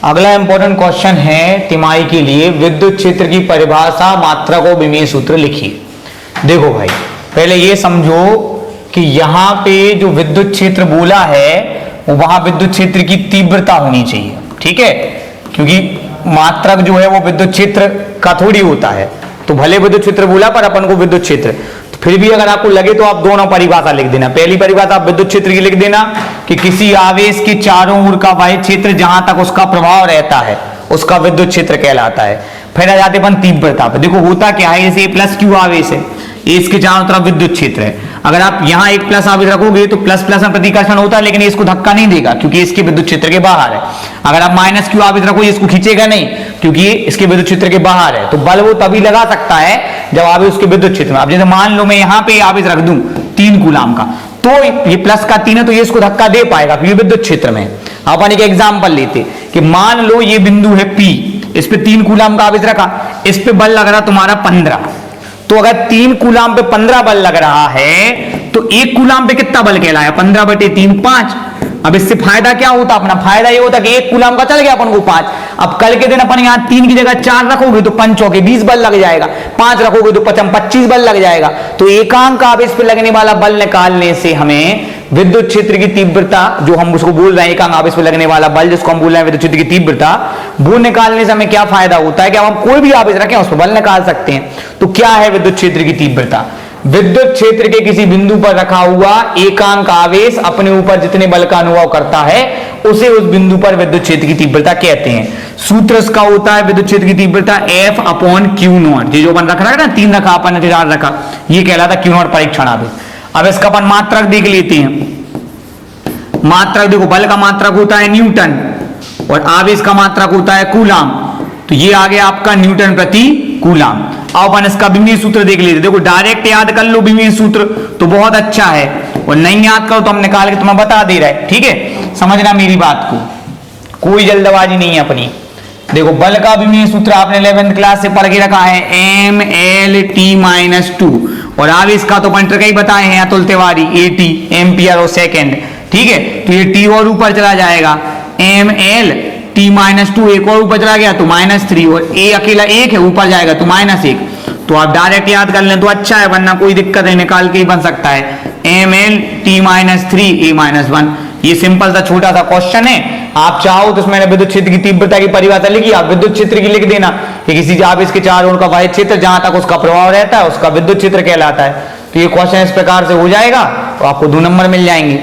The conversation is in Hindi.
अगला इंपॉर्टेंट क्वेश्चन है तिमाही के लिए, विद्युत क्षेत्र की परिभाषा, मात्रक और विमीय सूत्र लिखिए। देखो भाई, पहले ये समझो कि यहां पे जो विद्युत क्षेत्र बोला है वहां विद्युत क्षेत्र की तीव्रता होनी चाहिए, ठीक है, क्योंकि मात्रक जो है वो विद्युत क्षेत्र का थोड़ी होता है। तो भले विद्युत क्षेत्र बोला पर अपन को विद्युत क्षेत्र, तो फिर भी अगर आपको लगे तो आप दोनों परिभाषा लिख देना। पहली परिभाषा आप विद्युत क्षेत्र की लिख देना कि किसी आवेश के चारों ओर का बाह्य क्षेत्र जहां तक उसका प्रभाव रहता है उसका विद्युत क्षेत्र कहलाता है। फिर आ जाते अपन तीव्रता पे। देखो होता क्या है, जैसे प्लस क्यू आवेश है, इसके चारों तरफ विद्युत क्षेत्र है। अगर आप यहाँ एक प्लस आवेश रखोगे तो प्लस प्लस में प्रतिकर्षण होता है, लेकिन इसको धक्का नहीं देगा क्योंकि इसके विद्युत क्षेत्र के बाहर है। अगर आप माइनस क्यू आवेश रखोगे इसको खींचेगा नहीं क्योंकि ये इसके विद्युत क्षेत्र के बाहर है। तो बल वो तभी लगा सकता है जब आवेश उसके विद्युत क्षेत्र में। अब जैसे मान लो मैं यहाँ पे आवेश रख दूं 3 कूलाम का, तो ये प्लस का 3 है तो ये इसको धक्का दे पाएगा क्योंकि विद्युत क्षेत्र में। अपन एक एग्जाम्पल लेते कि मान लो ये बिंदु है P, इस पे 3 कूलाम का आवेश रखा, इस पे बल लग रहा तुम्हारा 15। तो अगर 3 कूलाम पे 15 बल लग रहा है तो 1 कूलाम पे कितना बल कहलाया, 15/3 5। अब इससे फायदा क्या होता अपना, फायदा ये होता कि 1 कूलाम का चल गया अपन को 5। अब कल के दिन अपन यहाँ 3 की जगह 4 रखोगे तो 5 चौके 20 बल लग जाएगा, 5 रखोगे तो 25 बल लग जाएगा। तो एकांक आवेश पे लगने वाला बल निकालने से हमें विद्युत क्षेत्र की तीव्रता, जो हम उसको बोल रहे हैं एकांक आवेश पे लगने वाला बल जिसको हम बोल रहे हैं विद्युत क्षेत्र की तीव्रता, वो निकालने से हमें क्या फायदा होता है कि हम कोई भी आवेश रखें उस पर बल निकाल सकते हैं। तो क्या है विद्युत क्षेत्र की तीव्रता, विद्युत क्षेत्र के किसी बिंदु पर रखा हुआ एकांक आवेश अपने ऊपर जितने बल का अनुभव करता है उसे उस बिंदु पर विद्युत क्षेत्र की तीव्रता कहते हैं। सूत्र इसका होता है विद्युत क्षेत्र की तीव्रता F/Q0। ये जो अपन रख रहा है ना, 3 रखा अपन ने 4 रखा, ये कहलाता Q0 परीक्षण आवेश। अब इसका अपन मात्रक देख लेते हैं। मात्रक देखो, बल का मात्रक होता है न्यूटन और आवेश का मात्रक होता है कूलाम। तो ये आ गया आपका न्यूटन प्रति कूलाम। अब अपन इसका विमीय सूत्र देख लेते। देखो डायरेक्ट याद कर लो विमीय सूत्र तो बहुत अच्छा है, और नहीं याद करो तो हम निकाल के तुम्हें बता दे रहे हैं, ठीक है, समझना मेरी बात को, कोई जल्दबाजी नहीं है अपनी। देखो बल का विमीय सूत्र आपने 11th क्लास से पढ़ के रखा है, mLT-2, और आवेश का तो पंटर का ही बताए हैं अतुल तिवारी, AT एम्पियर और सेकेंड, ठीक है। तो ये T और ऊपर चला जाएगा, mLT-2 एक और ऊपर चला गया तो -3, और A अकेला 1 है ऊपर जाएगा तो -1। तो आप डायरेक्ट याद कर लें तो अच्छा है, वरना कोई दिक्कत है, निकाल के ही बन सकता है। mLT-3 A-1। ये सिंपल सा छोटा सा क्वेश्चन है। आप चाहो तो इसमें विद्युत क्षेत्र की तीव्रता की परिभाषा लिखी, आप विद्युत क्षेत्र की लिख देना कि किसी आवेश के चारों ओर का बाह्य क्षेत्र जहां तक उसका प्रभाव रहता है उसका विद्युत क्षेत्र कहलाता है। तो ये क्वेश्चन इस प्रकार से हो जाएगा तो आपको 2 नंबर मिल जाएंगे।